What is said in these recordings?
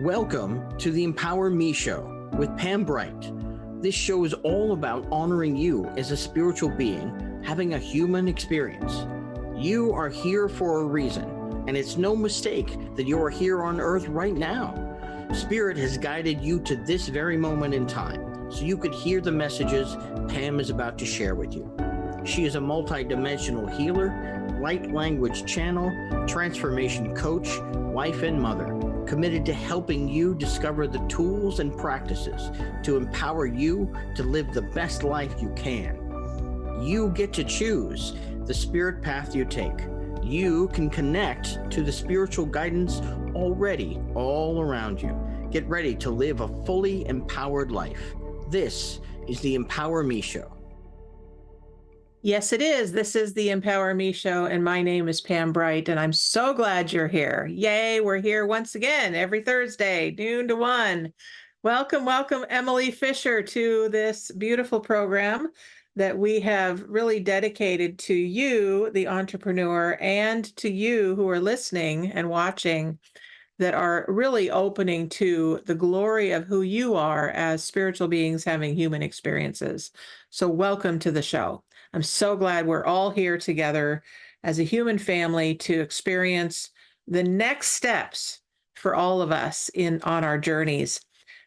Welcome to the Empower Me Show with Pam Bright. This show is all about honoring you as a spiritual being, having a human experience. You are here for a reason, and it's no mistake that you are here on earth right now. Spirit has guided you to this very moment in time, so you could hear the messages Pam is about to share with you. She is a multi-dimensional healer, light language channel, transformation coach, wife and mother, committed to helping you discover the tools and practices to empower you to live the best life you can. You get to choose the spirit path you take. You can connect to the spiritual guidance already all around you. Get ready to live a fully empowered life. This is the Empower Me Show. Yes, it is. This is the Empower Me Show, and my name is Pam Bright, and I'm so glad you're here. Yay, we're here once again every Thursday, noon to 1. Welcome, Emily Fisher, to this beautiful program that we have really dedicated to you, the entrepreneur, and to you who are listening and watching, that are really opening to the glory of who you are as spiritual beings having human experiences. So welcome to the show. I'm so glad we're all here together as a human family to experience the next steps for all of us on our journeys.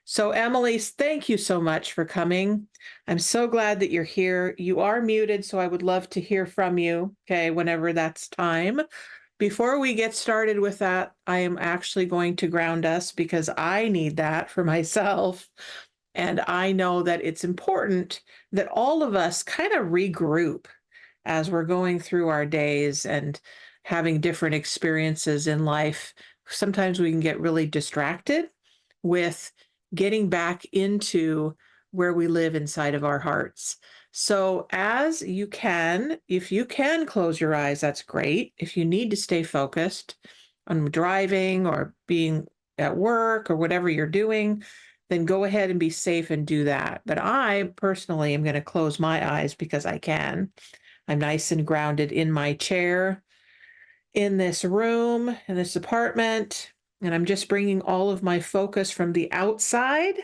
So Emily, thank you so much for coming. I'm so glad that you're here. You are muted, so I would love to hear from you, okay, whenever that's time. Before we get started with that, I am actually going to ground us because I need that for myself. And I know that it's important that all of us kind of regroup as we're going through our days and having different experiences in life. Sometimes we can get really distracted with getting back into where we live inside of our hearts. So as you can, if you can close your eyes, that's great. If you need to stay focused on driving or being at work or whatever you're doing, then go ahead and be safe and do that. But I personally am going to close my eyes because I can. I'm nice and grounded in my chair, in this room, in this apartment, and I'm just bringing all of my focus from the outside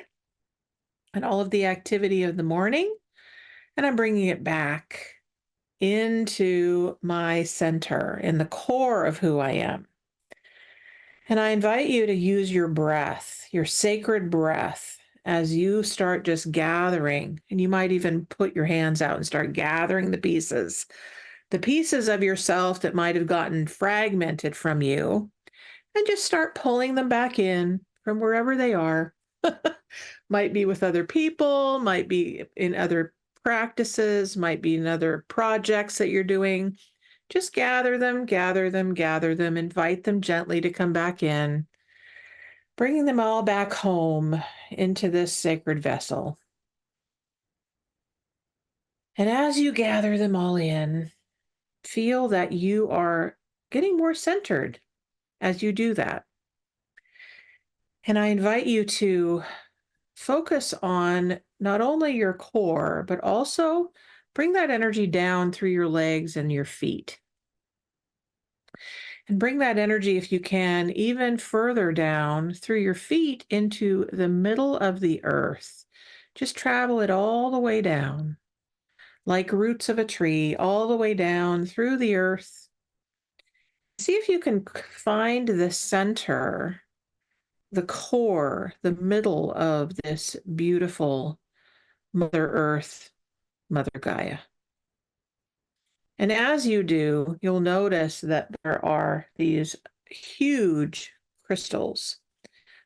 and all of the activity of the morning, and I'm bringing it back into my center, in the core of who I am. And I invite you to use your breath, your sacred breath, as you start just gathering, and you might even put your hands out and start gathering the pieces of yourself that might have gotten fragmented from you, and just start pulling them back in from wherever they are. Might be with other people, might be in other practices, might be in other projects that you're doing. Just gather them, invite them gently to come back in, bringing them all back home into this sacred vessel. And as you gather them all in, feel that you are getting more centered as you do that. And I invite you to focus on not only your core, but also bring that energy down through your legs and your feet. And bring that energy, if you can, even further down through your feet into the middle of the earth. Just travel it all the way down, like roots of a tree, all the way down through the earth. See if you can find the center, the core, the middle of this beautiful Mother Earth, Mother Gaia. And as you do, you'll notice that there are these huge crystals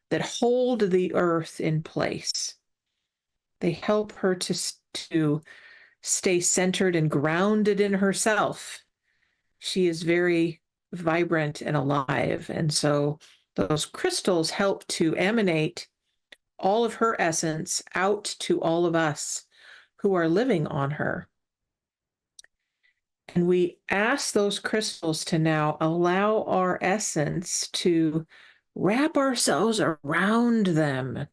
that hold the earth in place. They help her to stay centered and grounded in herself. She is very vibrant and alive. And so those crystals help to emanate all of her essence out to all of us who are living on her. And we ask those crystals to now allow our essence to wrap ourselves around them.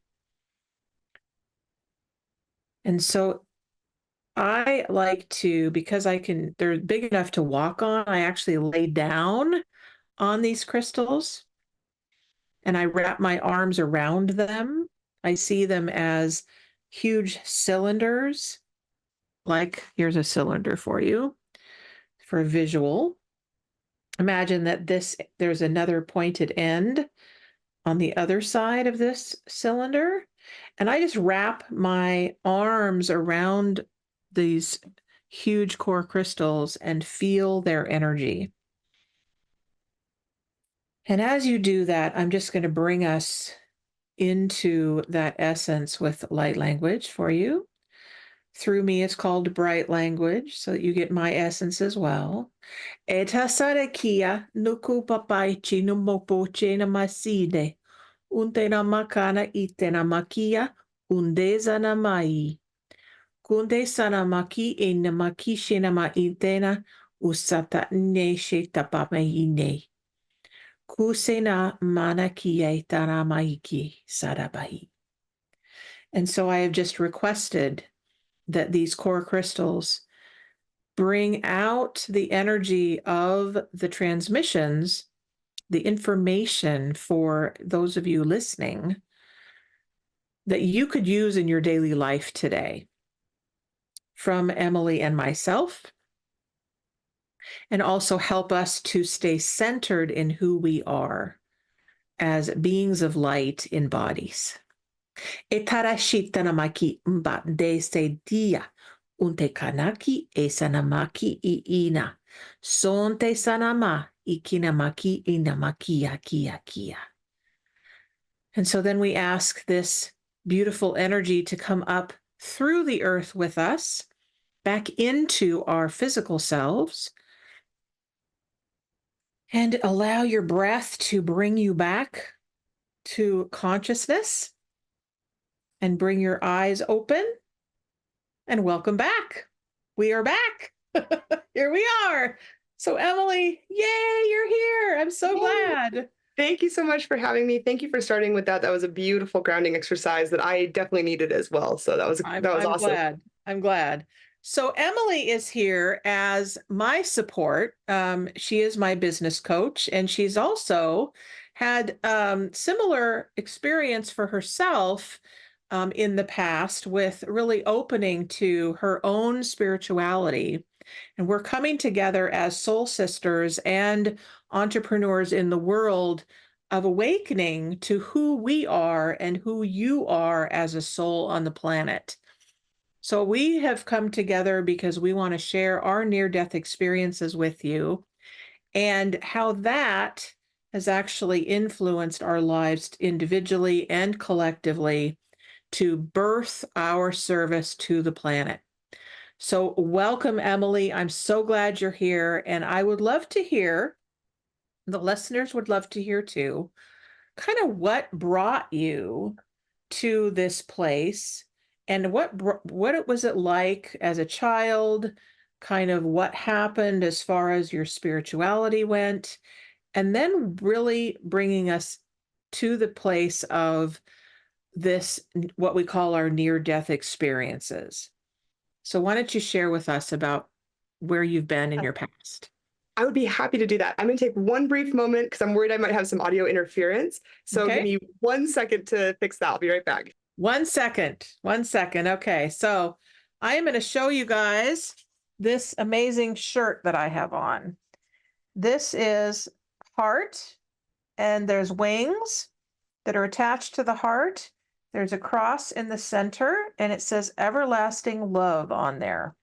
And so I like to, because they're big enough to walk on, I actually lay down on these crystals. and I wrap my arms around them. I see them as huge cylinders. Like, here's a cylinder for you for a visual. Imagine that there's another pointed end on the other side of this cylinder. And I just wrap my arms around these huge core crystals and feel their energy. And as you do that, I'm just going to bring us into that essence with light language for you. Through me, it's called bright language, so that you get my essence as well. Eta sarekia nuku papai chino mopo chena maside. Untena makana itena makia undeza na mai. Kunde sana maki e na maki shena ma itena usata ne she tapame ine. Kusena mana kie taramaiki sarabahi. And so I have just requested that these core crystals bring out the energy of the transmissions, the information for those of you listening that you could use in your daily life today from Emily and myself, and also help us to stay centered in who we are as beings of light in bodies. Etarashitanamaki mba de se dia unte kanaki e sanamaki I ina sonte sanama ikinamaki inamakia kia kia. And so then we ask this beautiful energy to come up through the earth with us, back into our physical selves, and allow your breath to bring you back to consciousness, and bring your eyes open, and welcome back. We are back. Here we are. So Emily, yay, you're here. I'm so glad. Thank you so much for having me. Thank you for starting with that. That was a beautiful grounding exercise that I definitely needed as well. So that was awesome. I'm glad. So Emily is here as my support. She is my business coach, and she's also had similar experience for herself in the past with really opening to her own spirituality. And we're coming together as soul sisters and entrepreneurs in the world of awakening to who we are and who you are as a soul on the planet. So we have come together because we want to share our near-death experiences with you and how that has actually influenced our lives individually and collectively to birth our service to the planet. So welcome, Emily. I'm so glad you're here. And I would love to hear, the listeners would love to hear too, kind of what brought you to this place, and what was it like as a child, kind of what happened as far as your spirituality went, and then really bringing us to the place of this, what we call our near-death experiences. So why don't you share with us about where you've been in your past? I would be happy to do that. I'm going to take one brief moment because I'm worried I might have some audio interference. So Give me 1 second to fix that. I'll be right back. 1 second. 1 second. Okay. So I am going to show you guys this amazing shirt that I have on. This is heart, and there's wings that are attached to the heart. There's a cross in the center, and it says everlasting love on there.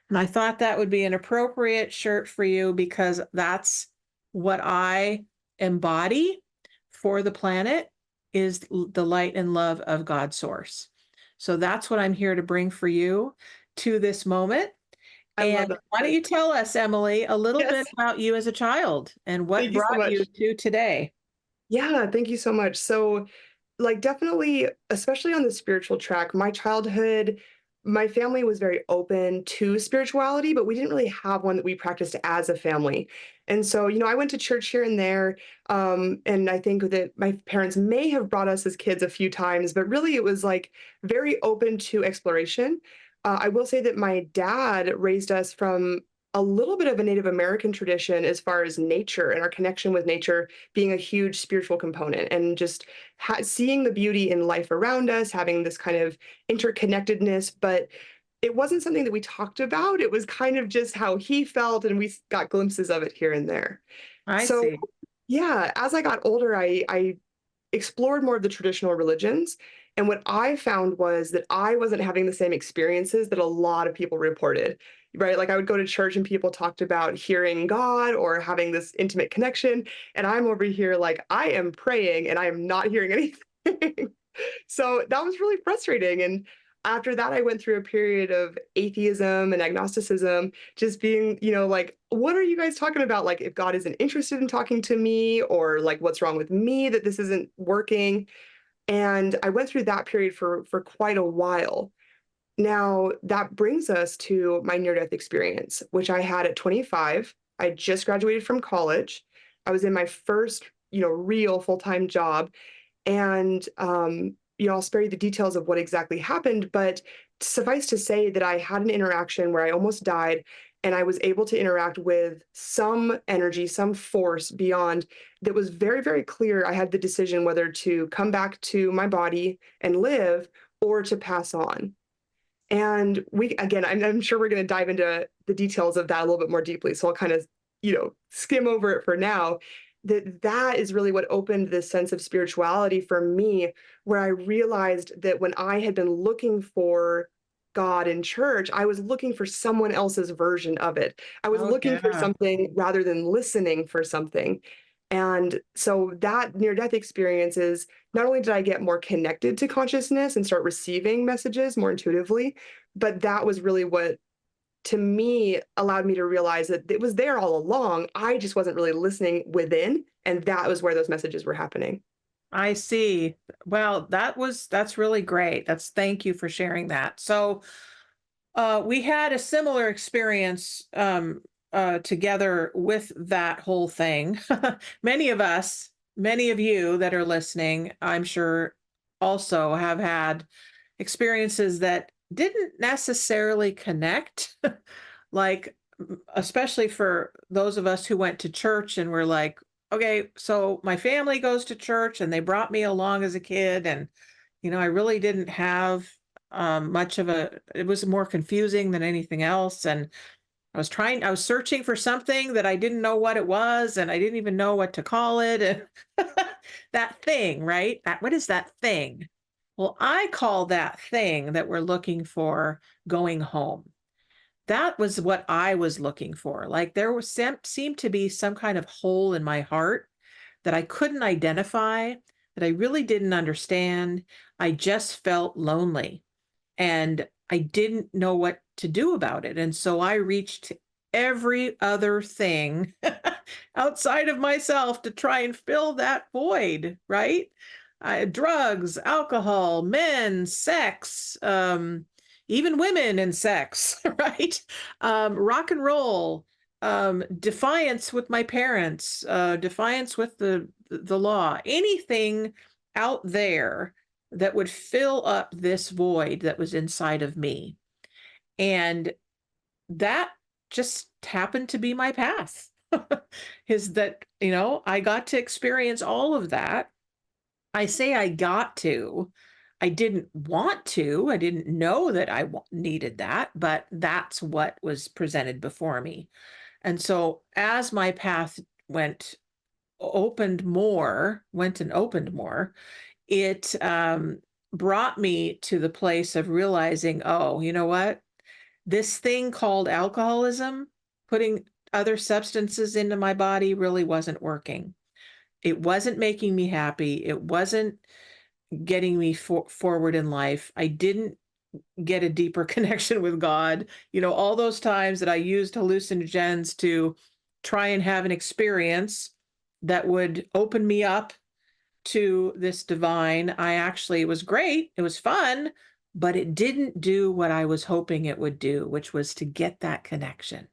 And I thought that would be an appropriate shirt for you because that's what I embody for the planet, is the light and love of God's source. So that's what I'm here to bring for you to this moment. And why don't you tell us, Emily, a little bit about you as a child and what brought you to today? Yeah, thank you so much. So definitely, especially on the spiritual track, my childhood, my family was very open to spirituality, but we didn't really have one that we practiced as a family. And so, I went to church here and there. And I think that my parents may have brought us as kids a few times, but really it was very open to exploration. I will say that my dad raised us from a little bit of a Native American tradition as far as nature and our connection with nature being a huge spiritual component, and just seeing the beauty in life around us, having this kind of interconnectedness. But it wasn't something that we talked about. It was kind of just how he felt, and we got glimpses of it here and there. I So, see. yeah, as I got older, I explored more of the traditional religions. And what I found was that I wasn't having the same experiences that a lot of people reported, right? Like I would go to church and people talked about hearing God or having this intimate connection. And I'm over here like, I am praying and I am not hearing anything. So that was really frustrating. And after that, I went through a period of atheism and agnosticism, just being, like, what are you guys talking about? Like, if God isn't interested in talking to me, or like, what's wrong with me that this isn't working? And I went through that period for quite a while. Now, that brings us to my near-death experience, which I had at 25. I just graduated from college. I was in my first, real full-time job. And, I'll spare you the details of what exactly happened, but suffice to say that I had an interaction where I almost died, and I was able to interact with some energy, some force beyond that was very, very clear. I had the decision whether to come back to my body and live or to pass on. And again, I'm sure we're going to dive into the details of that a little bit more deeply. So I'll kind of, skim over it for now. That is really what opened this sense of spirituality for me, where I realized that when I had been looking for God in church, I was looking for someone else's version of it. I was Oh, looking for yeah. something rather than listening for something. And so that near-death experience is, not only did I get more connected to consciousness and start receiving messages more intuitively, but that was really what, to me, allowed me to realize that it was there all along. I just wasn't really listening within, and that was where those messages were happening. I see. Well, that's really great. Thank you for sharing that. So, we had a similar experience together with that whole thing. Many of us, many of you that are listening, I'm sure also have had experiences that didn't necessarily connect. Like, especially for those of us who went to church and were like, okay, so my family goes to church and they brought me along as a kid. And, I really didn't have much of it was more confusing than anything else. And I was searching for something that I didn't know what it was, and I didn't even know what to call it. And that thing, right? What is that thing? Well, I call that thing that we're looking for going home. That was what I was looking for. Like there was seemed to be some kind of hole in my heart that I couldn't identify, that I really didn't understand. I just felt lonely and I didn't know what to do about it. And so I reached every other thing outside of myself to try and fill that void, right? Drugs, alcohol, men, sex, even women and sex, right? Rock and roll, defiance with my parents, defiance with the law, anything out there that would fill up this void that was inside of me. And that just happened to be my path. Is that, I got to experience all of that. I say I got to. I didn't want to. I didn't know that I needed that, but that's what was presented before me. And so as my path went and opened more, it brought me to the place of realizing, oh, you know what? This thing called alcoholism, putting other substances into my body, really wasn't working. It wasn't making me happy. It wasn't getting me forward in life. I didn't get a deeper connection with God. All those times that I used hallucinogens to try and have an experience that would open me up to this divine, it was great. It was fun, but it didn't do what I was hoping it would do, which was to get that connection.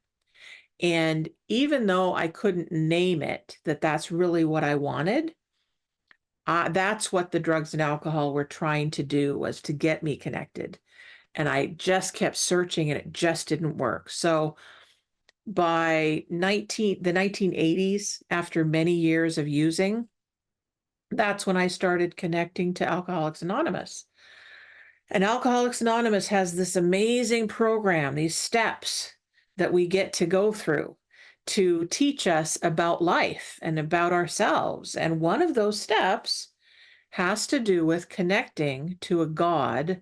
And even though I couldn't name it, that's really what I wanted, that's what the drugs and alcohol were trying to do, was to get me connected. And I just kept searching and it just didn't work. So by the 1980s, after many years of using, that's when I started connecting to Alcoholics Anonymous. And Alcoholics Anonymous has this amazing program, these steps that we get to go through to teach us about life and about ourselves. And one of those steps has to do with connecting to a God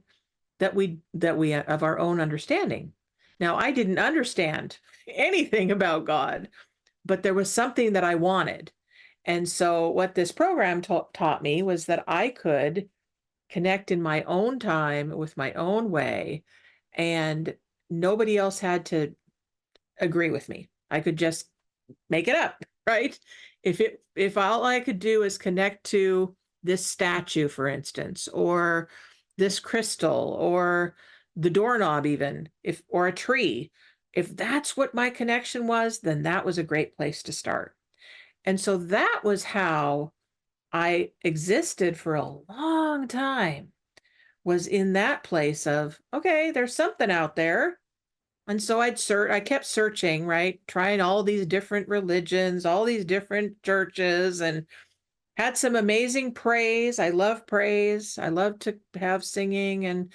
that we of our own understanding. Now, I didn't understand anything about God, but there was something that I wanted. And so what this program taught me was that I could connect in my own time with my own way, and nobody else had to agree with me. I could just make it up, right? If all I could do is connect to this statue, for instance, or this crystal, or the doorknob even, or a tree, if that's what my connection was, then that was a great place to start. And so that was how I existed for a long time, was in that place of, okay, there's something out there. And so I kept searching, right? Trying all these different religions, all these different churches, and had some amazing praise. I love praise. I love to have singing and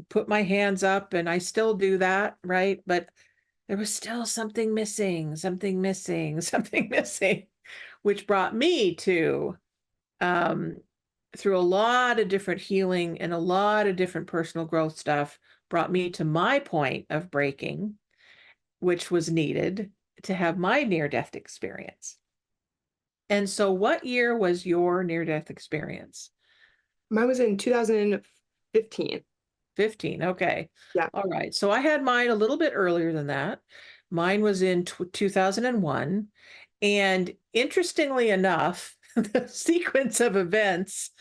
put my hands up, and I still do that, right? But there was still something missing, something missing, something missing, which brought me to, through a lot of different healing and a lot of different personal growth stuff, brought me to my point of breaking, which was needed to have my near-death experience. And so what year was your near-death experience? Mine was in 2015. 15, okay. Yeah. All right. So I had mine a little bit earlier than that. Mine was in 2001. And interestingly enough, the sequence of events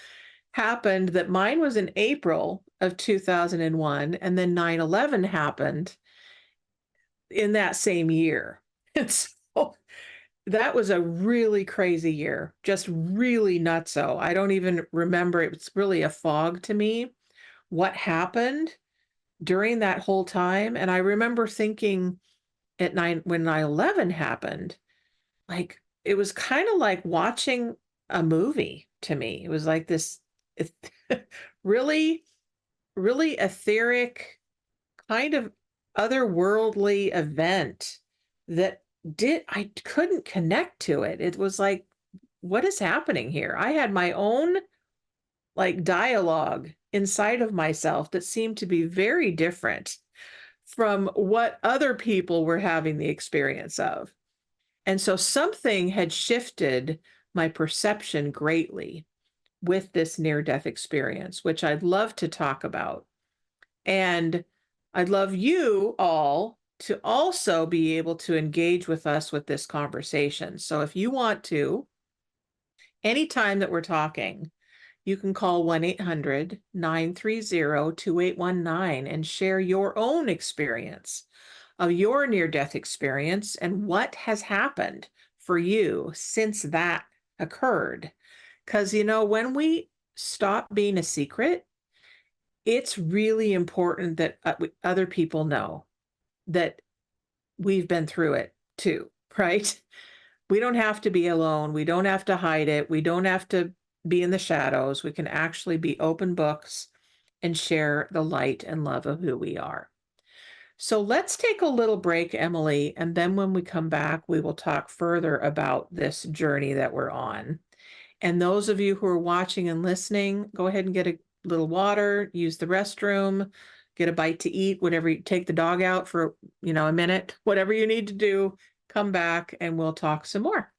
happened that mine was in April of 2001, and then 9/11 happened in that same year. And so that was a really crazy year, just really nutso. I don't even remember. It's really a fog to me what happened during that whole time. And I remember thinking when 9/11 happened, like, it was kind of like watching a movie to me. It was like this really, really etheric, kind of otherworldly event that I couldn't connect to it. It was like, what is happening here? I had my own like dialogue inside of myself that seemed to be very different from what other people were having the experience of. And so something had shifted my perception greatly with this near-death experience, which I'd love to talk about. And I'd love you all to also be able to engage with us with this conversation. So if you want to, anytime that we're talking, you can call 1-800-930-2819 and share your own experience of your near-death experience and what has happened for you since that occurred. Because, when we stop being a secret, it's really important that other people know that we've been through it too, right? We don't have to be alone. We don't have to hide it. We don't have to be in the shadows. We can actually be open books and share the light and love of who we are. So let's take a little break, Emily, and then when we come back, we will talk further about this journey that we're on. And those of you who are watching and listening, go ahead and get a little water, use the restroom, get a bite to eat, whatever, take the dog out for, a minute, whatever you need to do, come back and we'll talk some more.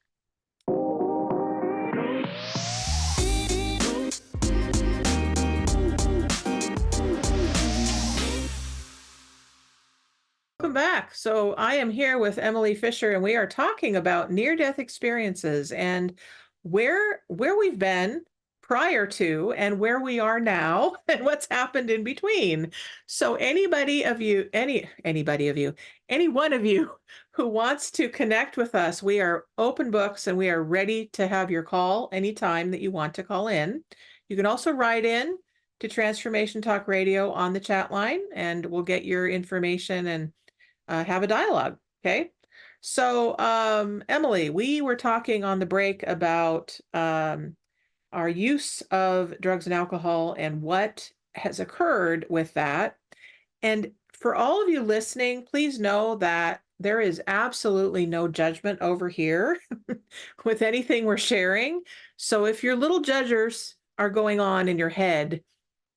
Welcome back. So I am here with Emily Fisher, and we are talking about near-death experiences and where we've been prior to and where we are now and what's happened in between. So any one of you who wants to connect with us, we are open books and we are ready to have your call anytime that you want to call in. You can also write in to Transformation Talk Radio on the chat line, and we'll get your information and have a dialogue. Okay. So, Emily, we were talking on the break about our use of drugs and alcohol and what has occurred with that. And for all of you listening, please know that there is absolutely no judgment over here with anything we're sharing. So if your little judgers are going on in your head,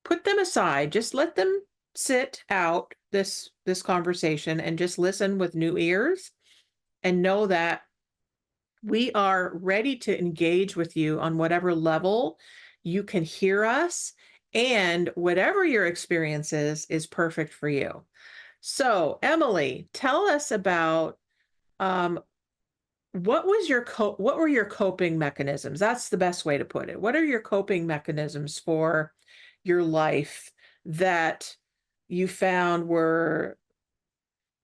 put them aside. Just let them sit out this conversation and just listen with new ears and know that we are ready to engage with you on whatever level you can hear us, and whatever your experience is perfect for you. So, Emily, tell us about um, what were your coping mechanisms? That's the best way to put it. What are your coping mechanisms for your life that you found were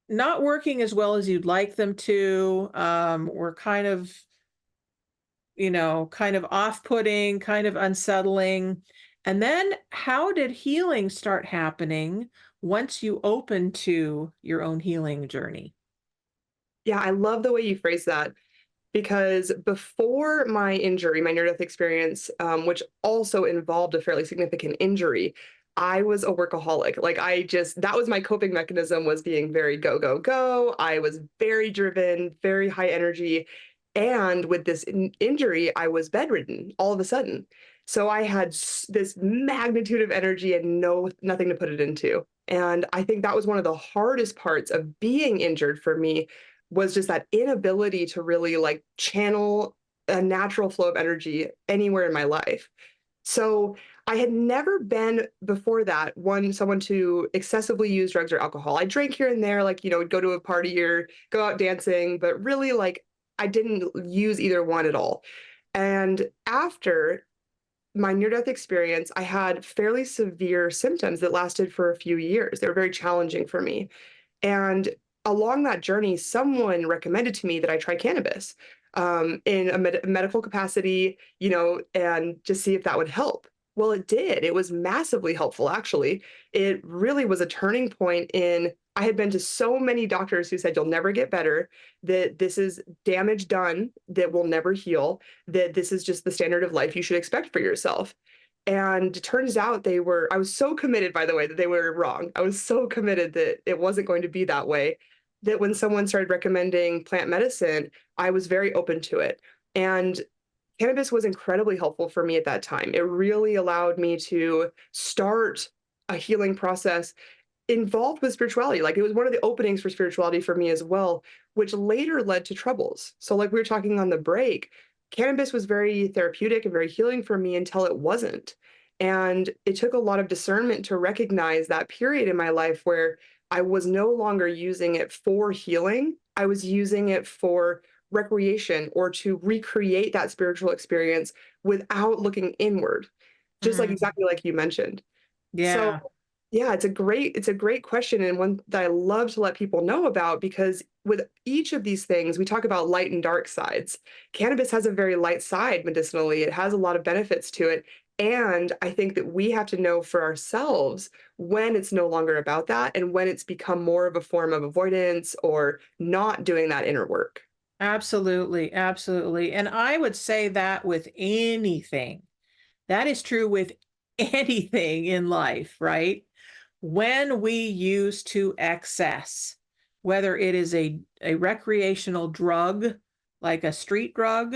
not working as well as you'd like them to, were kind of, kind of off-putting, kind of unsettling? And then how did healing start happening once you opened to your own healing journey? Yeah, I love the way you phrase that because before my injury, my near-death experience, which also involved a fairly significant injury, I was a workaholic. Like that was my coping mechanism, was being very go, go, go. I was very driven, very high energy. And with this injury, I was bedridden all of a sudden. So I had this magnitude of energy and nothing to put it into. And I think that was one of the hardest parts of being injured for me, was just that inability to really like channel a natural flow of energy anywhere in my life. So I had never been before that someone to excessively use drugs or alcohol. I drank here and there, like, would go to a party or go out dancing, but really like I didn't use either one at all. And after my near-death experience, I had fairly severe symptoms that lasted for a few years. They were very challenging for me. And along that journey, someone recommended to me that I try cannabis in a medical capacity, and just see if that would help. Well, it did. It was massively helpful, actually. It really was a turning point I had been to so many doctors who said, you'll never get better, that this is damage done that will never heal, that this is just the standard of life you should expect for yourself. And it turns out I was so committed, by the way, that they were wrong. I was so committed that it wasn't going to be that way, that when someone started recommending plant medicine, I was very open to it. And cannabis was incredibly helpful for me at that time. It really allowed me to start a healing process involved with spirituality. Like, it was one of the openings for spirituality for me as well, which later led to troubles. So like we were talking on the break, cannabis was very therapeutic and very healing for me until it wasn't. And it took a lot of discernment to recognize that period in my life where I was no longer using it for healing. I was using it for recreation or to recreate that spiritual experience without looking inward, just like Mm, exactly like you mentioned. So yeah. yeah, it's a great question, and one that I love to let people know about, because with each of these things, we talk about light and dark sides. Cannabis has a very light side medicinally. It has a lot of benefits to it. And I think that we have to know for ourselves when it's no longer about that and when it's become more of a form of avoidance or not doing that inner work. Absolutely, absolutely. And I would say that with anything. That is true with anything in life, right? When we use to excess, whether it is a recreational drug, like a street drug,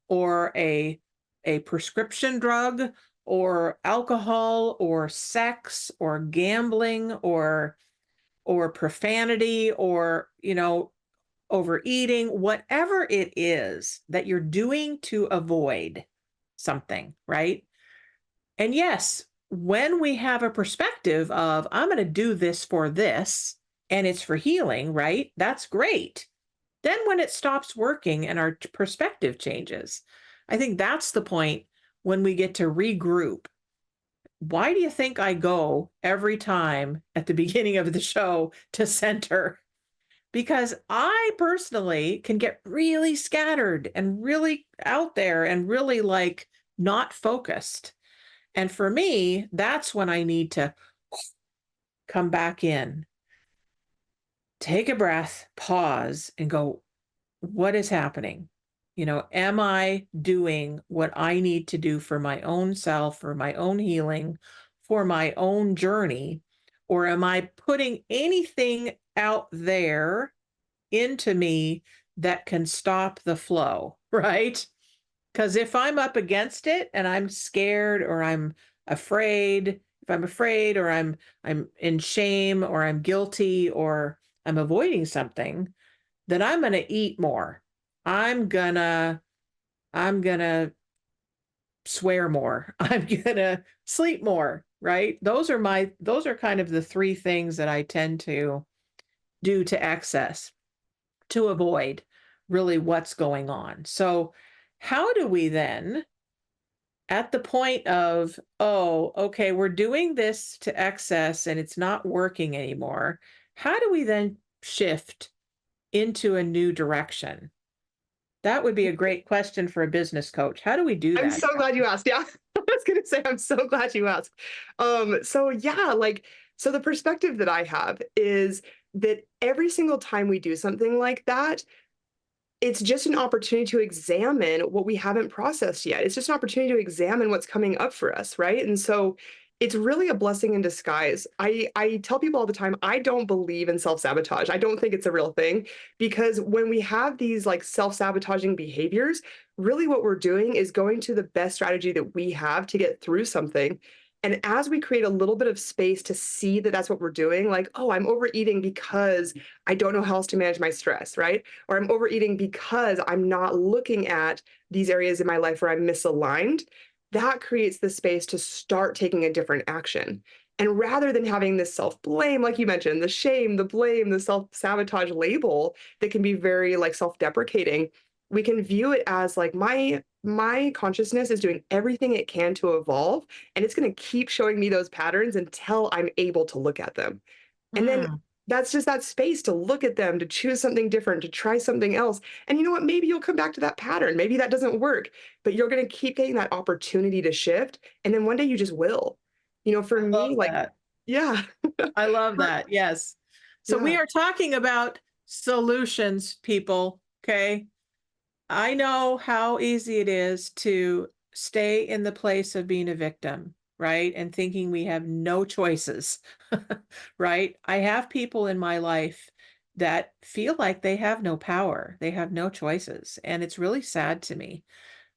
or a prescription drug, or alcohol, or sex, or gambling, or profanity, or overeating, whatever it is that you're doing to avoid something, right? And yes, when we have a perspective of, I'm going to do this for this, and it's for healing, right? That's great. Then when it stops working and our perspective changes, I think that's the point when we get to regroup. Why do you think I go every time at the beginning of the show to center? Because I personally can get really scattered and really out there and really like not focused. And for me, that's when I need to come back in, take a breath, pause, and go, what is happening? Am I doing what I need to do for my own self, for my own healing, for my own journey? Or am I putting anything out there into me that can stop the flow, right? Because if I'm up against it and I'm scared or I'm afraid, if I'm afraid or I'm in shame or I'm guilty or I'm avoiding something, then I'm going to eat more. I'm gonna I'm gonna swear more. I'm gonna sleep more, right? Those are kind of the three things that I tend to do to access, to avoid really what's going on. So how do we then, at the point of, oh, okay, we're doing this to excess and it's not working anymore, how do we then shift into a new direction? That would be a great question for a business coach. How do we do I'm that? so glad you asked. Yeah. I was going to say, I'm so glad you asked. So yeah, so the perspective that I have is that every single time we do something like that, it's just an opportunity to examine what we haven't processed yet. It's just an opportunity to examine what's coming up for us, right? And so it's really a blessing in disguise. I tell people all the time, I don't believe in self-sabotage. I don't think it's a real thing, because when we have these like self-sabotaging behaviors, really what we're doing is going to the best strategy that we have to get through something. And as we create a little bit of space to see that that's what we're doing, like, oh, I'm overeating because I don't know how else to manage my stress, right? Or I'm overeating because I'm not looking at these areas in my life where I'm misaligned, that creates the space to start taking a different action. And rather than having this self-blame, like you mentioned, the shame, the blame, the self-sabotage label that can be very like self-deprecating, we can view it as like my consciousness is doing everything it can to evolve, and it's going to keep showing me those patterns until I'm able to look at them. And then Mm, that's just that space to look at them, to choose something different, to try something else. And you know what? Maybe you'll come back to that pattern. Maybe that doesn't work, but you're going to keep getting that opportunity to shift. And then one day you just will. For I love me, like, that. yeah, I love that. Yes. So we yeah. are talking about solutions, people. Okay. I know how easy it is to stay in the place of being a victim, right? And thinking we have no choices, right? I have people in my life that feel like they have no power, they have no choices, and it's really sad to me.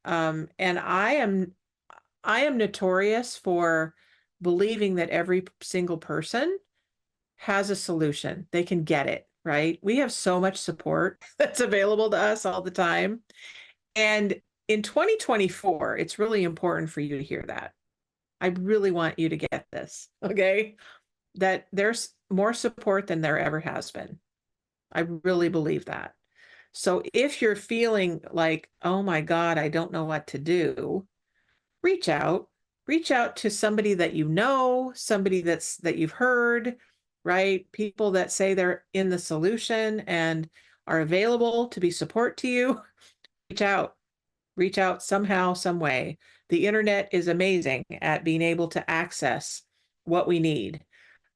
And I am notorious for believing that every single person has a solution. They can get it, right? We have so much support that's available to us all the time. And in 2024, it's really important for you to hear that. I really want you to get this, okay? That there's more support than there ever has been. I really believe that. So if you're feeling like, oh my God, I don't know what to do, reach out. Reach out to somebody that you know, somebody that you've heard, right? People that say they're in the solution and are available to be support to you. Reach out. Reach out somehow, some way. The internet is amazing at being able to access what we need.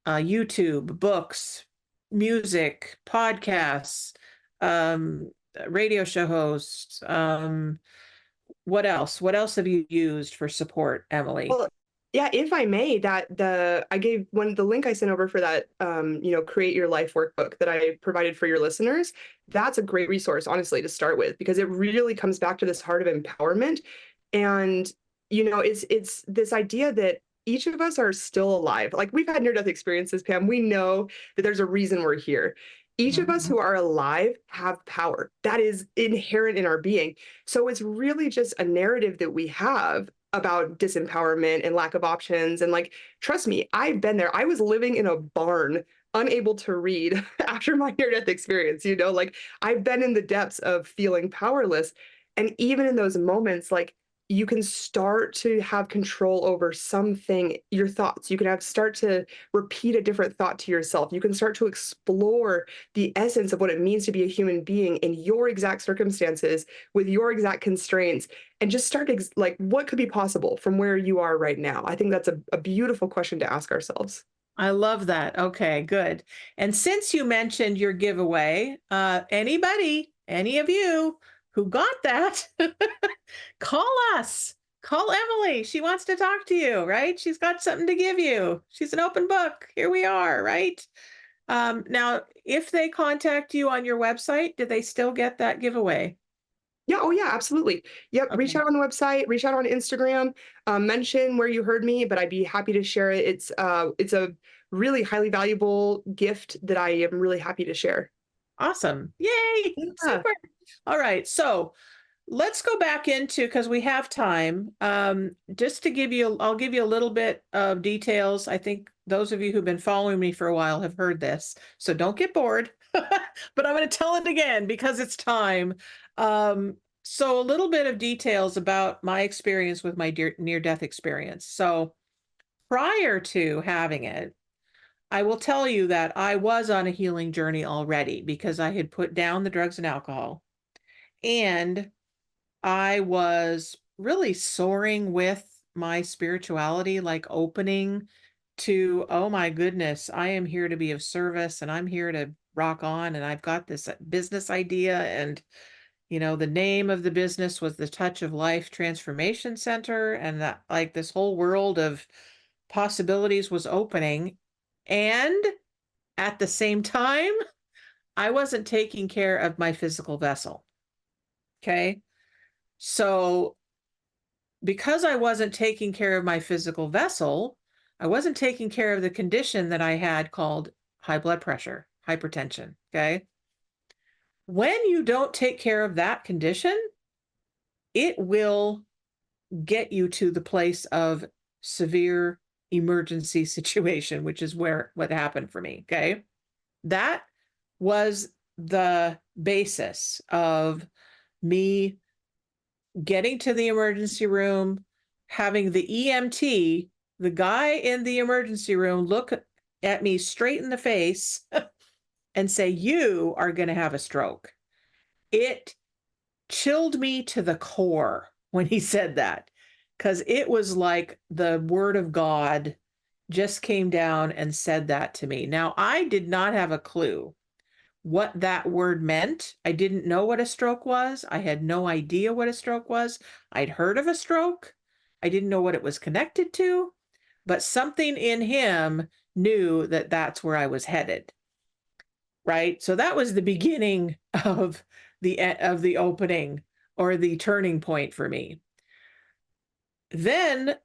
YouTube, books, music, podcasts, um, radio show hosts. What else? What else have you used for support, Emily? Well, yeah, if I may, I gave the link I sent over for that, create your life workbook that I provided for your listeners. That's a great resource, honestly, to start with, because it really comes back to this heart of empowerment. And, it's this idea that each of us are still alive. Like, we've had near-death experiences, Pam. We know that there's a reason we're here. Each of us Mhm. who are alive have power. That is inherent in our being. So it's really just a narrative that we have about disempowerment and lack of options. And like, trust me, I've been there. I was living in a barn, unable to read after my near-death experience, like I've been in the depths of feeling powerless. And even in those moments, like, you can start to have control over something, your thoughts. You can start to repeat a different thought to yourself. You can start to explore the essence of what it means to be a human being in your exact circumstances with your exact constraints, and just start like, what could be possible from where you are right now? I think that's a beautiful question to ask ourselves. I love that. Okay, good. And since you mentioned your giveaway, anybody any of you who got that, call us. Call Emily. She wants to talk to you, right? She's got something to give you. She's an open book. Here we are, right? Now, if they contact you on your website, do they still get that giveaway? Yeah, oh yeah, absolutely. Yep, reach Okay. out on the website, reach out on Instagram, mention where you heard me, but I'd be happy to share it. It's a really highly valuable gift that I am really happy to share. Awesome. Yay. Yeah. Super. All right. So let's go back into, because we have time, just to give you, I'll give you a little bit of details. I think those of you who've been following me for a while have heard this, so don't get bored, but I'm going to tell it again because it's time. So a little bit of details about my experience with my near-death experience. So prior to having it, I will tell you that I was on a healing journey already because I had put down the drugs and alcohol, and I was really soaring with my spirituality, like opening to, oh my goodness, I am here to be of service and I'm here to rock on. And I've got this business idea. And, the name of the business was the Touch of Life Transformation Center. And that, like, this whole world of possibilities was opening. And at the same time, I wasn't taking care of my physical vessel. Okay. So because I wasn't taking care of my physical vessel, I wasn't taking care of the condition that I had called high blood pressure, hypertension. Okay. When you don't take care of that condition, it will get you to the place of severe emergency situation, which is what happened for me. Okay. That was the basis of me getting to the emergency room, having the EMT, the guy in the emergency room, look at me straight in the face and say, "You are going to have a stroke." It chilled me to the core when he said that, because it was like the word of God just came down and said that to me. Now, I did not have a clue what that word meant. I didn't know what a stroke was. I had no idea what a stroke was. I'd heard of a stroke. I didn't know what it was connected to, but something in him knew that that's where I was headed. Right? So that was the beginning of the opening, or the turning point for me. Then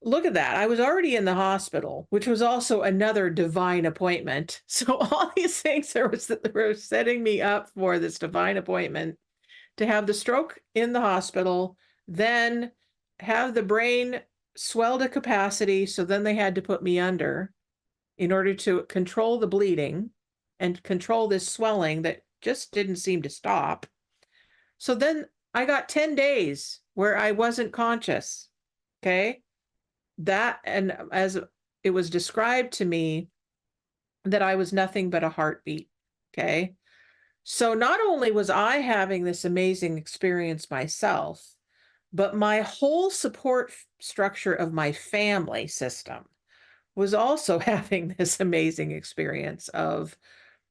look at that. I was already in the hospital, which was also another divine appointment. So all these things were setting me up for this divine appointment to have the stroke in the hospital, then have the brain swell to capacity. So then they had to put me under in order to control the bleeding and control this swelling that just didn't seem to stop. So then I got 10 days where I wasn't conscious. Okay. That, and as it was described to me, that I was nothing but a heartbeat. Okay. So not only was I having this amazing experience myself, but my whole support structure of my family system was also having this amazing experience of,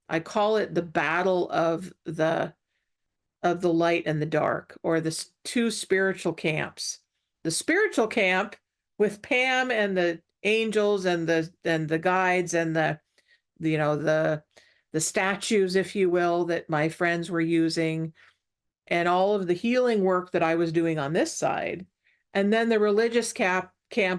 I call it the battle of the light and the dark, or the two spiritual camps. The spiritual camp with Pam and the angels and the guides and the statues, if you will, that my friends were using, and all of the healing work that I was doing on this side. And then the religious camp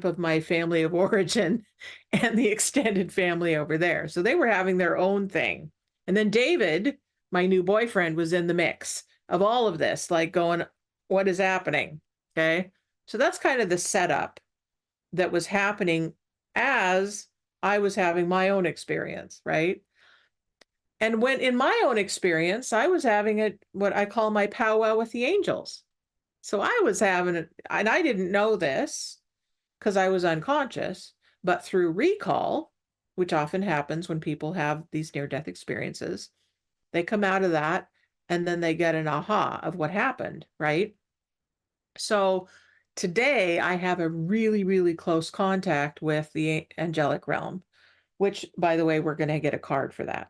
of my family of origin and the extended family over there. So they were having their own thing. And then David, my new boyfriend, was in the mix of all of this, like going, what is happening? Okay. So that's kind of the setup that was happening as I was having my own experience, right? And when in my own experience, I was having what I call my powwow with the angels. So I was having it, and I didn't know this because I was unconscious, but through recall, which often happens when people have these near-death experiences, they come out of that and then they get an aha of what happened, right? So today I have a really, really close contact with the angelic realm, which, by the way, we're going to get a card for that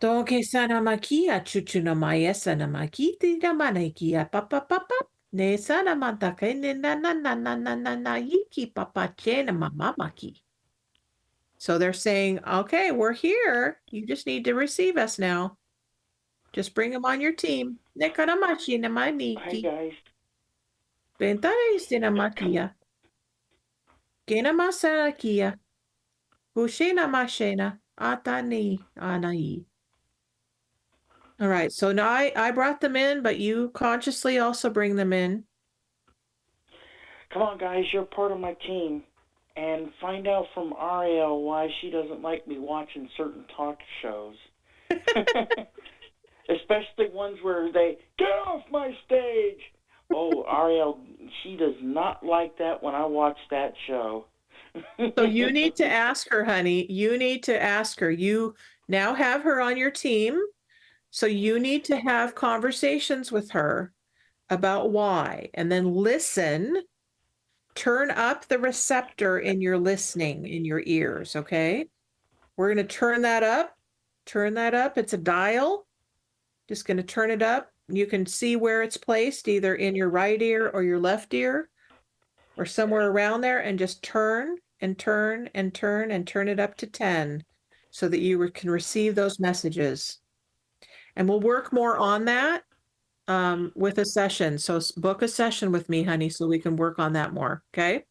Toke sana makia chuchuna maya sana makiti na manakia papa papa. Ne sana mantake ne na yiki papa chena mamamaki. So they're saying, okay, we're here. You just need to receive us now. Just bring them on your team. Ne karamashi na Hi maniki. guys. Bentare sina makia. Kena masana kia. Hushena mashena. Atani anai. All right. So now I brought them in, but you consciously also bring them in. Come on, guys, you're part of my team. And find out from Ariel why she doesn't like me watching certain talk shows. Especially ones where they get off my stage. Oh, Ariel, she does not like that when I watch that show. So you need to ask her, honey. You need to ask her. You now have her on your team. So you need to have conversations with her about why, and then listen. Turn up the receptor in your listening in your ears, okay? We're going to turn that up. Turn that up. It's a dial. Just going to turn it up. You can see where it's placed, either in your right ear or your left ear, or somewhere around there, and just turn and turn and turn and turn it up to 10 so that you can receive those messages. And we'll work more on that with a session. So book a session with me, honey, so we can work on that more, okay?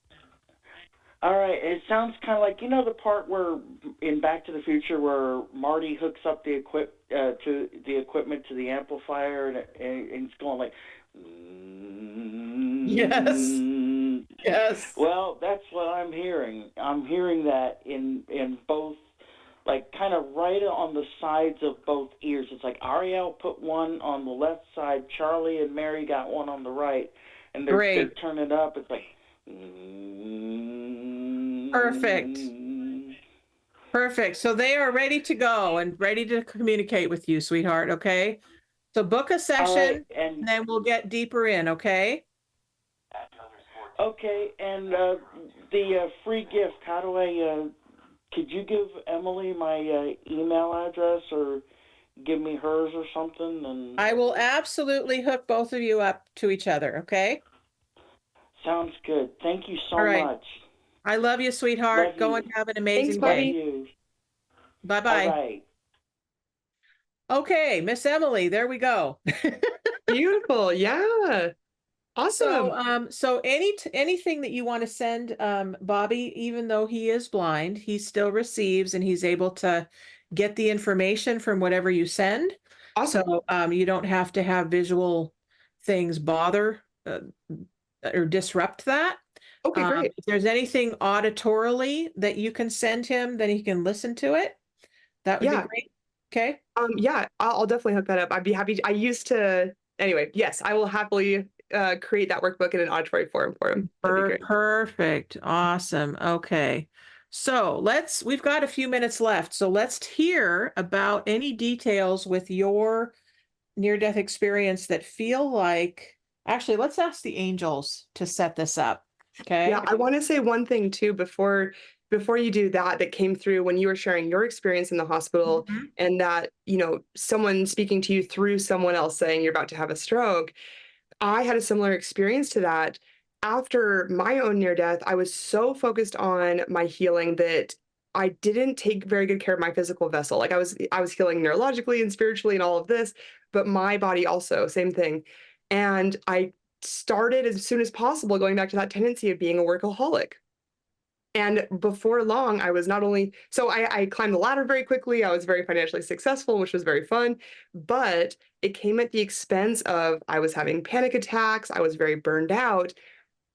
All right, it sounds kind of like, you know, the part where in Back to the Future where Marty hooks up the equipment to the amplifier and it's going like. Yes. Yes. Well, that's what I'm hearing. I'm hearing that in both, like kind of right on the sides of both ears. It's like Ariel put one on the left side, Charlie and Mary got one on the right, and they're turning it up. It's like. Perfect. Perfect. So they are ready to go and ready to communicate with you, sweetheart. Okay. So book a session, right, and then we'll get deeper in. Okay. Okay. And the free gift. How do I? Could you give Emily my email address or give me hers or something? And I will absolutely hook both of you up to each other. Okay. Sounds good. Thank you so All right. much. I love you, sweetheart. Love Go you. and have an amazing Thanks, day. buddy. Bye-bye. All right. Okay, Miss Emily, there we go. Beautiful. Yeah. Awesome. So anything that you want to send Bobby, even though he is blind, he still receives and he's able to get the information from whatever you send. Awesome. So you don't have to have visual things bother or disrupt that. Okay, great. If there's anything auditorily that you can send him, then he can listen to it. That would be great. Okay. Yeah, I'll definitely hook that up. I'd be happy. I used to, anyway, yes, I will happily create that workbook in an auditory form for him. That'd be great. Perfect. Awesome. Okay. So we've got a few minutes left. So let's hear about any details with your near-death experience that feel like, actually, let's ask the angels to set this up. Okay. Yeah, I want to say one thing too before you do that came through when you were sharing your experience in the hospital and that, someone speaking to you through someone else saying you're about to have a stroke. I had a similar experience to that. After my own near death, I was so focused on my healing that I didn't take very good care of my physical vessel. Like I was healing neurologically and spiritually and all of this, but my body also, same thing. And I started as soon as possible going back to that tendency of being a workaholic. And before long, I was not only, so I climbed the ladder very quickly. I was very financially successful, which was very fun, but it came at the expense of, I was having panic attacks. I was very burned out.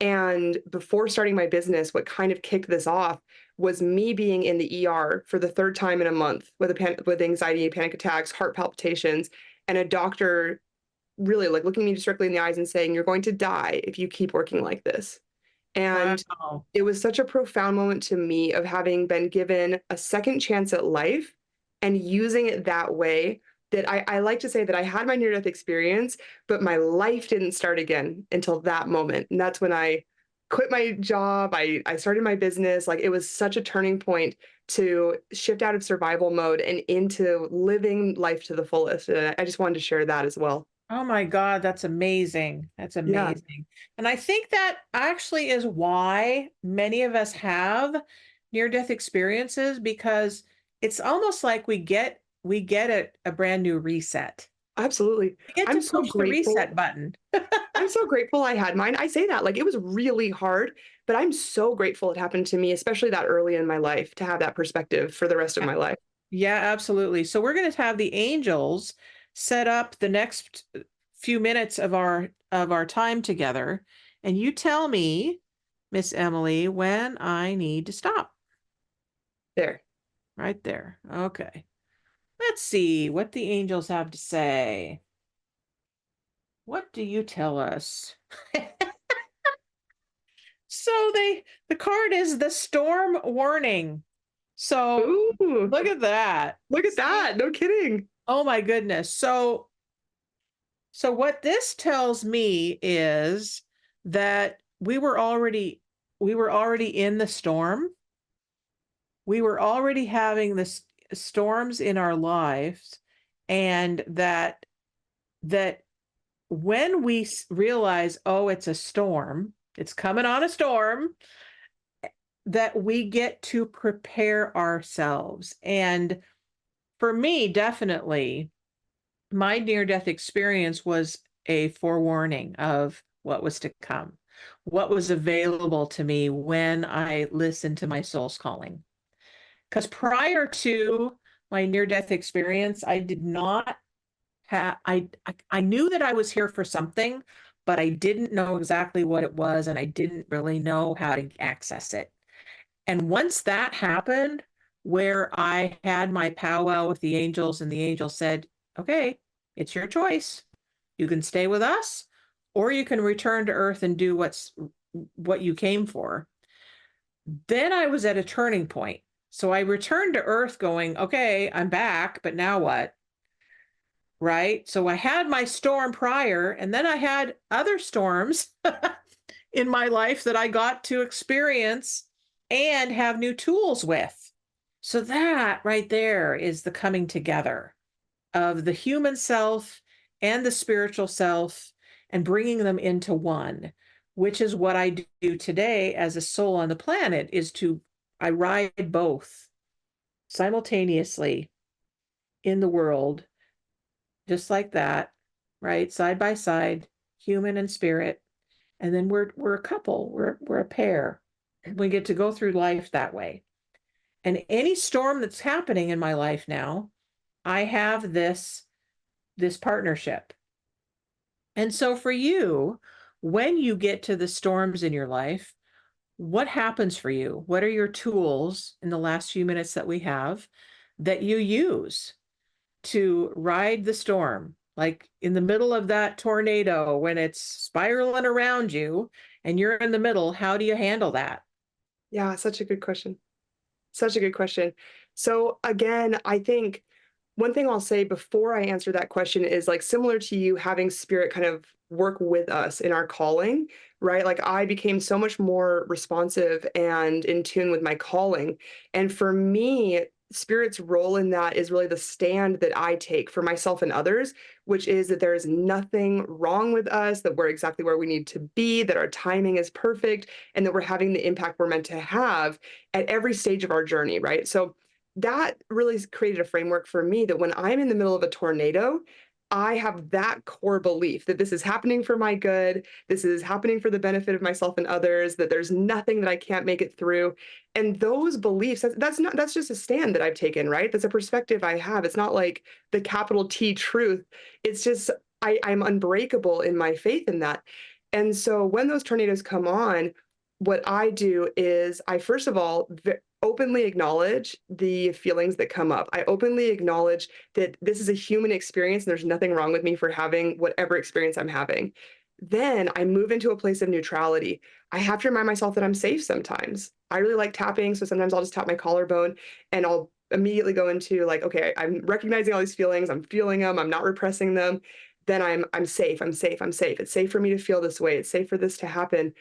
And before starting my business, what kind of kicked this off was me being in the ER for the third time in a month with anxiety, panic attacks, heart palpitations, and a doctor really like looking me directly in the eyes and saying, "You're going to die if you keep working like this." And it was such a profound moment to me of having been given a second chance at life and using it that way, that I like to say that I had my near-death experience, but my life didn't start again until that moment. And that's when I quit my job. I started my business. Like it was such a turning point to shift out of survival mode and into living life to the fullest. And I just wanted to share that as well. Oh my God, that's amazing. That's Yeah, amazing. And I think that actually is why many of us have near-death experiences, because it's almost like we get a brand new reset. absolutely. We get I'm to so push the grateful. reset button. I'm so grateful I had mine. I say that like it was really hard, but I'm so grateful it happened to me, especially that early in my life, to have that perspective for the rest of my life. Yeah, absolutely. So we're going to have the angels set up the next few minutes of our time together, and you tell me, Miss Emily, when I need to stop. There. Right there. Okay. Let's see what the angels have to say. What do you tell us? So the card is the storm warning. So Ooh, look at that. look at See? that. No kidding. Oh my goodness. So what this tells me is that we were already in the storm. We were already having the storms in our lives, and that when we realize, oh, it's a storm, it's coming on a storm, that we get to prepare ourselves. And for me, definitely, my near-death experience was a forewarning of what was to come, what was available to me when I listened to my soul's calling. Because prior to my near-death experience, I did not have, I knew that I was here for something, but I didn't know exactly what it was, and I didn't really know how to access it. And once that happened, where I had my powwow with the angels, and the angel said, okay, it's your choice. You can stay with us, or you can return to Earth and do what you came for. Then I was at a turning point. So I returned to Earth going, okay, I'm back, but now what? Right? So I had my storm prior, and then I had other storms in my life that I got to experience and have new tools with. So that right there is the coming together of the human self and the spiritual self, and bringing them into one, which is what I do today as a soul on the planet, I ride both simultaneously in the world, just like that, right? Side by side, human and spirit. And then we're a couple, we're a pair. We get to go through life that way. And any storm that's happening in my life now, I have this partnership. And so for you, when you get to the storms in your life, what happens for you? What are your tools in the last few minutes that we have that you use to ride the storm? Like in the middle of that tornado, when it's spiraling around you and you're in the middle, how do you handle that? Yeah, such a good question. Such a good question. So again, I think one thing I'll say before I answer that question is like similar to you having spirit kind of work with us in our calling, right? Like I became so much more responsive and in tune with my calling. And for me, spirit's role in that is really the stand that I take for myself and others, which is that there is nothing wrong with us, that we're exactly where we need to be, that our timing is perfect, and that we're having the impact we're meant to have at every stage of our journey, right? So that really created a framework for me that when I'm in the middle of a tornado, I have that core belief that this is happening for my good, this is happening for the benefit of myself and others, that there's nothing that I can't make it through. And those beliefs, that's just a stand that I've taken, right? That's a perspective I have. It's not like the capital T truth. It's just I'm unbreakable in my faith in that. And so when those tornadoes come on, what I do is I first of all openly acknowledge the feelings that come up. I openly acknowledge that this is a human experience and there's nothing wrong with me for having whatever experience I'm having. Then I move into a place of neutrality. I have to remind myself that I'm safe sometimes. I really like tapping, so sometimes I'll just tap my collarbone and I'll immediately go into like, okay, I'm recognizing all these feelings, I'm feeling them, I'm not repressing them. Then I'm safe, I'm safe, I'm safe. It's safe for me to feel this way. It's safe for this to happen.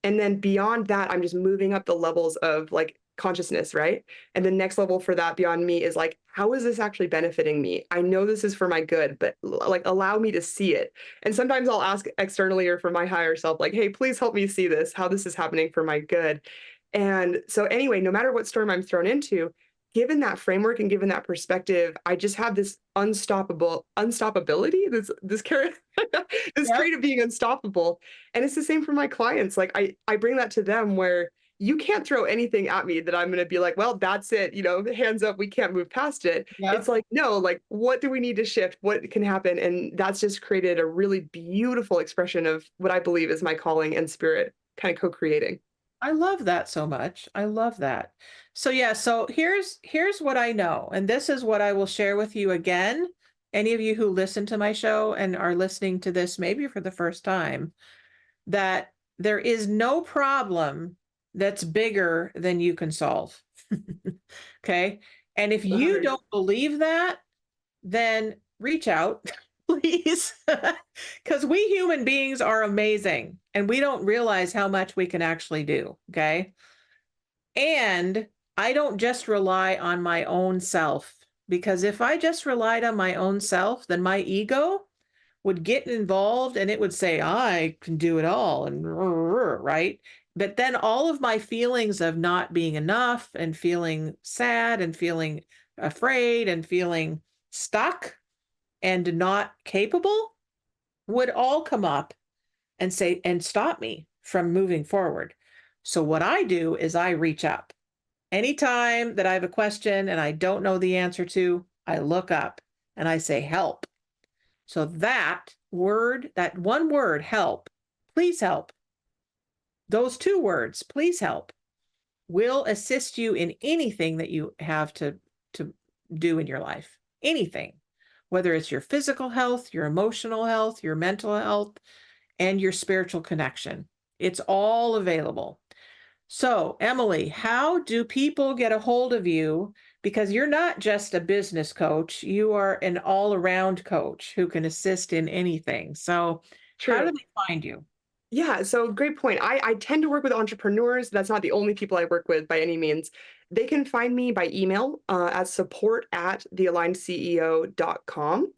And then beyond that, I'm just moving up the levels of like consciousness, right? And the next level for that beyond me is like, how is this actually benefiting me? I know this is for my good, but like allow me to see it. And sometimes I'll ask externally or for my higher self, like, hey, please help me see this, how this is happening for my good. And so anyway, no matter what storm I'm thrown into, given that framework and given that perspective, I just have this unstoppability, this trait of being unstoppable. And it's the same for my clients. Like I bring that to them where you can't throw anything at me that I'm going to be like, well, that's it, hands up, we can't move past it. Yep. It's like, no, like, what do we need to shift? What can happen? And that's just created a really beautiful expression of what I believe is my calling and spirit kind of co-creating. I love that so much. I love that. So yeah, so here's what I know, and this is what I will share with you again. Any of you who listen to my show and are listening to this maybe for the first time, that there is no problem that's bigger than you can solve. Okay? And if you don't believe that, then reach out, please. Because we human beings are amazing and we don't realize how much we can actually do. Okay? And I don't just rely on my own self, because if I just relied on my own self, then my ego would get involved and it would say, I can do it all, and right? But then all of my feelings of not being enough and feeling sad and feeling afraid and feeling stuck and not capable would all come up and say, and stop me from moving forward. So what I do is I reach up. Anytime that I have a question and I don't know the answer to, I look up and I say, help. So that word, that one word, help, please help. Those two words, please help, will assist you in anything that you have to do in your life. Anything, whether it's your physical health, your emotional health, your mental health, and your spiritual connection. It's all available. So, Emily, how do people get a hold of you? Because you're not just a business coach, you are an all-around coach who can assist in anything. So, How do they find you? Yeah, so great point. I tend to work with entrepreneurs. That's not the only people I work with by any means. They can find me by email at support@thealignedceo.com.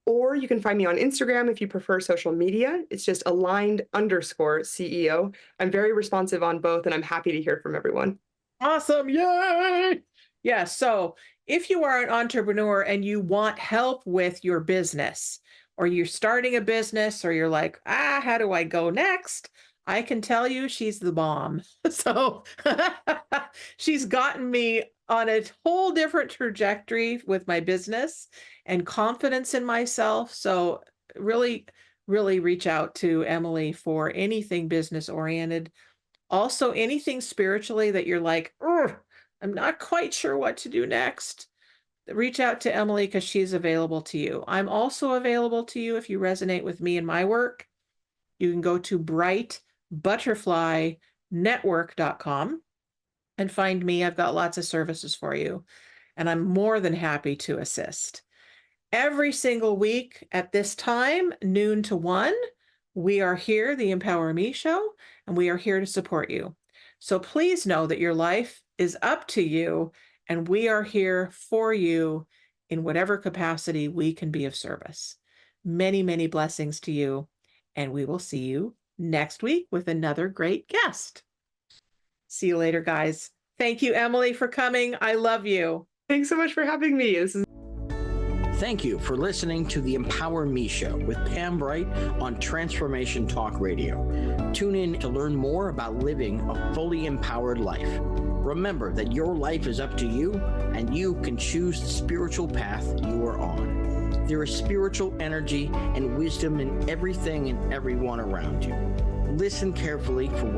Or you can find me on Instagram if you prefer social media. It's just aligned_CEO. I'm very responsive on both, and I'm happy to hear from everyone. Awesome. Yay. Yeah. So if you are an entrepreneur and you want help with your business, or you're starting a business, or you're like, how do I go next? I can tell you she's the bomb. So she's gotten me on a whole different trajectory with my business and confidence in myself. So really, really reach out to Emily for anything business oriented. Also, anything spiritually that you're like, I'm not quite sure what to do next. Reach out to Emily because she's available to you. I'm also available to you if you resonate with me and my work. You can go to brightbutterflynetwork.com and find me. I've got lots of services for you, and I'm more than happy to assist. Every single week at this time, noon to 1, we are here, the Empower Me Show, and we are here to support you. So please know that your life is up to you, and we are here for you in whatever capacity we can be of service. Many, many blessings to you, and we will see you next week with another great guest. See you later, guys. Thank you, Emily, for coming. I love you. Thanks so much for having me. Thank you for listening to the Empower Me Show with Pam Bright on Transformation Talk Radio. Tune in to learn more about living a fully empowered life. Remember that your life is up to you, and you can choose the spiritual path you are on. There is spiritual energy and wisdom in everything and everyone around you. Listen carefully for